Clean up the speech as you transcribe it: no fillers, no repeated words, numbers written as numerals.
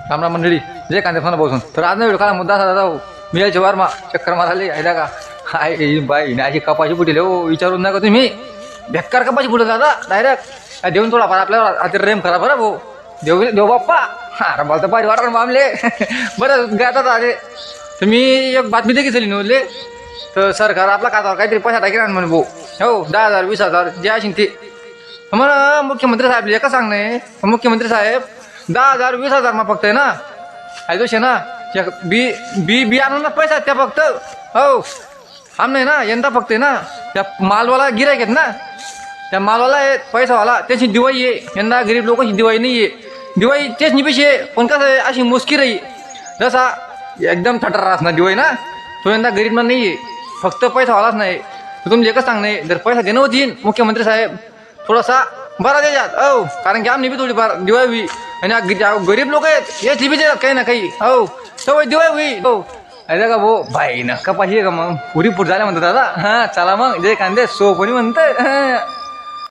रामराम मंडळी जे कांदे फोन बसून तर आज नाही काला मुद्दा असा जाऊ मी यायचे वारमा चक्कर माराले आहे का हाय बाई अशी कपाशी फुटेल हो विचारून नका तुम्ही बेकार कपाशी फुटेल दादा डायरेक्ट देऊन थोडा फार आपल्याला आता रेम करा बरं भाऊ देव बाप्पा अरे मला तर पाहिजे वाटण मामले बरं गातात अरे तर मी एक बातमी देखील झाली नव्हले तर सरकार आपला खात्यावर काहीतरी पैसा टाकेल म्हणे भाऊ हो 10,000 20,000 जे असेल ते मला मुख्यमंत्री साहेब एका सांगणे मुख्यमंत्री साहेब 10,000 20,000 मग फक्त आहे ना दोष आहे ना बी आणून ना पैसा त्या फक्त हो आम नाही ना यंदा फक्त आहे ना त्या मालवाला गिरायक आहेत ना त्या मालवाला आहे पैसावाला त्याची दिवाळी आहे यंदा गरीब लोकांची दिवाळी नाही आहे दिवाळी तेच निपेशी आहे पण कसं आहे अशी मुस्की राही जसा एकदम थटारा असणार दिवाळी ना तो यंदा गरीब नाही आहे फक्त पैसावालाच नाही तर तुमचे एकच सांगणे जर पैसा देणं होती मुख्यमंत्री साहेब थोडासा बरा द्यायच्यात हो कारण की आमने बी थोडीफार दिवाळी आणि गरीब लोक आहेत याच बी देतात काही ना काही हो सवय दिवाळी होईल हो अरे का भाऊ भाई ना कपाशी आहे का मग पुरी फूट झाल्या म्हणतात दादा हां चला मग जे कांदे सोपणी म्हणतं